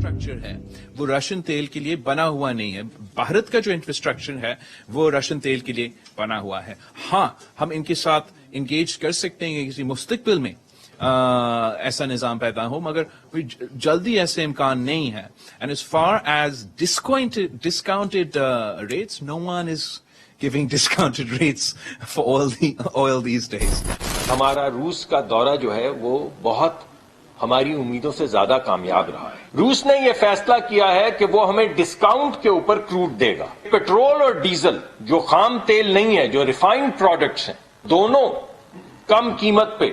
Infrastructure है वो Russian तेल के लिए बना हुआ नहीं है। भारत का जो इंफ्रास्ट्रक्चर है वो रशियन तेल के लिए बना हुआ है। हाँ, हम इनके साथ इंगेज कर सकते हैं किसी मुस्तकबिल में ऐसा निज़ाम पैदा हो, मगर कोई जल्दी ऐसे इम्कान नहीं है। And as far as discounted rates, no one is giving discounted rates for oil these days. हमारा रूस का दौरा जो है वो बहुत हमारी उम्मीदों से ज्यादा कामयाब रहा है। रूस ने ये फैसला किया है कि वो हमें डिस्काउंट के ऊपर क्रूड देगा। पेट्रोल और डीजल जो खाम तेल नहीं है, जो रिफाइंड प्रोडक्ट्स हैं, दोनों कम कीमत पे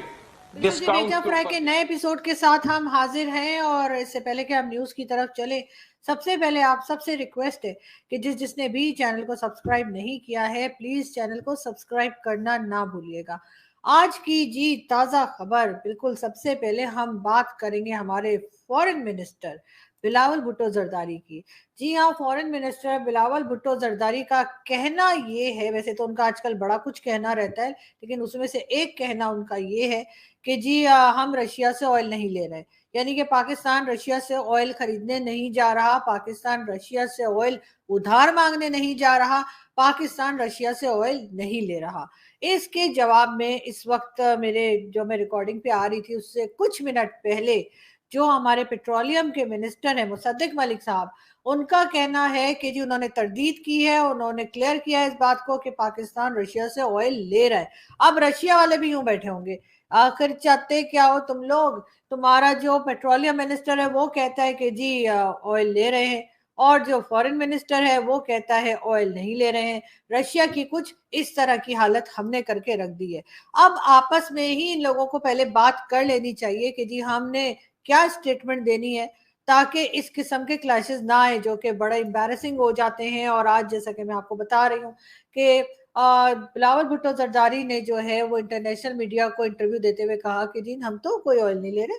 डेटा फ्राई के नए एपिसोड के साथ हम हाजिर हैं। और इससे पहले कि हम न्यूज की तरफ चले, सबसे पहले आप सबसे रिक्वेस्ट है कि जिसने भी चैनल को सब्सक्राइब नहीं किया है, प्लीज चैनल को सब्सक्राइब करना ना भूलिएगा। आज की जी ताजा खबर, बिल्कुल सबसे पहले हम बात करेंगे हमारे फॉरेन मिनिस्टर बिलावल भुट्टो जरदारी की। जी हाँ, फॉरेन मिनिस्टर बिलावल भुट्टो जरदारी का कहना ये है, वैसे तो उनका आजकल बड़ा कुछ कहना रहता है, लेकिन उसमें से एक कहना उनका ये है कि जी हम रशिया से ऑयल नहीं ले रहे, यानी कि पाकिस्तान रशिया से ऑयल खरीदने नहीं जा रहा, पाकिस्तान रशिया से ऑयल उधार मांगने नहीं जा रहा, पाकिस्तान रशिया से ऑयल नहीं ले रहा। इसके जवाब में इस वक्त मैं रिकॉर्डिंग पे आ रही थी उससे कुछ मिनट पहले जो हमारे पेट्रोलियम के मिनिस्टर हैं मुसद्दिक मलिक साहब, उनका कहना है कि जी उन्होंने तरदीद की है, उन्होंने क्लियर किया है इस बात को कि पाकिस्तान रशिया से ऑयल ले रहा है। अब रशिया वाले भी यूं बैठे होंगे, आखिर चाहते क्या हो तुम लोग? तुम्हारा जो पेट्रोलियम मिनिस्टर है वो कहता है कि जी ऑयल ले रहे हैं, और जो फॉरेन मिनिस्टर है वो कहता है ऑयल नहीं ले रहे हैं। रशिया की कुछ इस तरह की हालत हमने करके रख दी है। अब आपस में ही इन लोगों को पहले बात कर लेनी चाहिए कि जी हमने क्या स्टेटमेंट देनी है, ताकि इस किस्म के क्लैशेस ना आए जो कि बड़ा एम्बैरेसिंग हो जाते हैं। और आज जैसा कि मैं आपको बता रही हूँ कि बिलावल भुट्टो जरदारी ने जो है वो इंटरनेशनल मीडिया को इंटरव्यू देते हुए कहा कि जी हम तो कोई ऑयल नहीं ले रहे,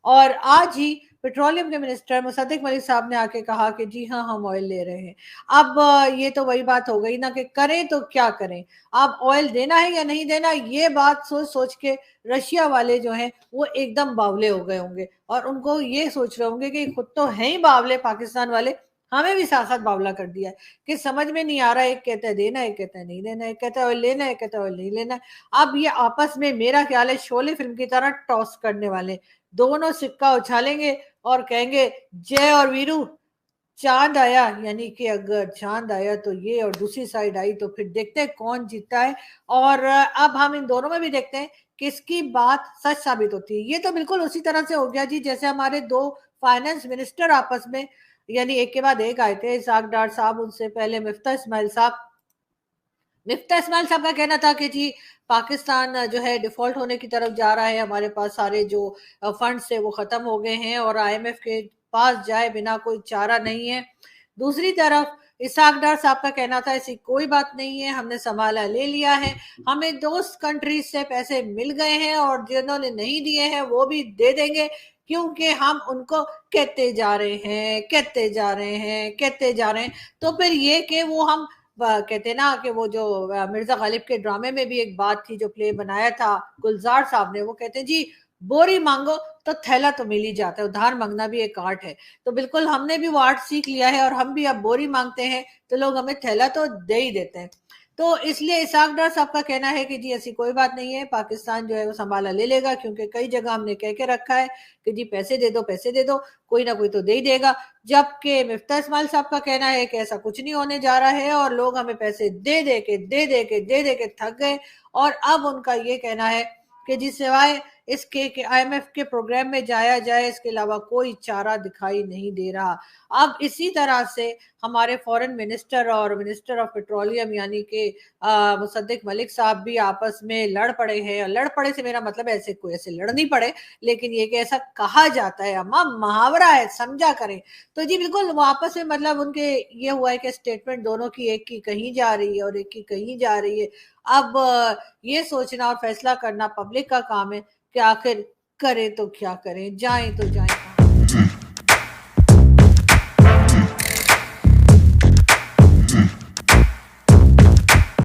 और आज ही पेट्रोलियम के मिनिस्टर मुसद्दिक मलिक साहब ने आके कहा कि जी हाँ हम ऑयल ले रहे हैं। अब ये तो वही बात हो गई ना कि करें तो क्या करें, अब ऑयल देना है या नहीं देना, ये बात सोच सोच के रशिया वाले जो हैं वो एकदम बावले हो गए होंगे, और उनको ये सोच रहे होंगे कि खुद तो हैं ही बावले पाकिस्तान वाले, हमें भी साथ साथ बावला कर दिया है कि समझ में नहीं आ रहा है, एक कहता है देना है, एक कहता है नहीं देना है, एक कहता है ऑयल लेना है, एक कहता है ऑयल नहीं लेना है। अब ये आपस में मेरा ख्याल है शोले फिल्म की तरह टॉस करने वाले, दोनों सिक्का उछालेंगे और कहेंगे जय और वीरू, चांद आया, यानी कि अगर चांद आया तो ये और दूसरी साइड आई तो फिर देखते हैं कौन जीतता है। और अब हम इन दोनों में भी देखते हैं किसकी बात सच साबित होती है। ये तो बिल्कुल उसी तरह से हो गया जी जैसे हमारे दो फाइनेंस मिनिस्टर आपस में, यानी एक के बाद एक आए थे, इसाक डार साहब, उनसे पहले मिफ्ता इस्माइल साहब। मिफ्ता इस्माइल साहब का कहना था कि जी पाकिस्तान जो है डिफॉल्ट होने की तरफ जा रहा है, हमारे पास सारे जो फंड्स है वो खत्म हो गए हैं और आईएमएफ के पास जाए बिना कोई चारा नहीं है। दूसरी तरफ इसाक डार साहब का कहना था ऐसी कोई बात नहीं है, हमने संभाला ले लिया है, हमें दोस्त कंट्रीज से पैसे मिल गए हैं और जिन्होंने नहीं दिए हैं वो भी दे देंगे, क्योंकि हम उनको कहते जा रहे हैं, कहते जा रहे हैं, कहते जा रहे हैं। तो फिर ये कि वो हम कहते ना कि वो जो मिर्जा गालिब के ड्रामे में भी एक बात थी जो प्ले बनाया था गुलजार साहब ने, वो कहते हैं जी बोरी मांगो तो थैला तो मिल ही जाता है, उधार मांगना भी एक आर्ट है। तो बिल्कुल हमने भी वो आर्ट सीख लिया है और हम भी अब बोरी मांगते हैं तो लोग हमें थैला तो दे ही देते हैं। तो इसलिए इसाक डार साहब का कहना है कि जी ऐसी कोई बात नहीं है, पाकिस्तान जो है वो संभाला ले लेगा, क्योंकि कई जगह हमने कह के रखा है कि जी पैसे दे दो, पैसे दे दो, कोई ना कोई तो दे ही देगा। जबकि मिफ्ता इस्माइल साहब का कहना है कि ऐसा कुछ नहीं होने जा रहा है और लोग हमें पैसे दे दे के थक गए। और अब उनका ये कहना है कि जी सिवाय इसके कि आईएमएफ के प्रोग्राम में जाया जाए, इसके अलावा कोई चारा दिखाई नहीं दे रहा। अब इसी तरह से हमारे फॉरेन मिनिस्टर और मिनिस्टर ऑफ पेट्रोलियम यानी कि मुसद्दिक मलिक साहब भी आपस में लड़ पड़े हैं। लड़ पड़े से मेरा मतलब ऐसे कोई ऐसे लड़ नहीं पड़े, लेकिन ये कि ऐसा कहा जाता है, अम्मा मुहावरा है, समझा करें। तो जी बिल्कुल वो आपस में मतलब उनके ये हुआ है कि स्टेटमेंट दोनों की, एक की कहीं जा रही है और एक की कहीं जा रही है। अब ये सोचना और फैसला करना पब्लिक का काम है कि आखिर करें तो क्या करें, जाएं तो जाएं।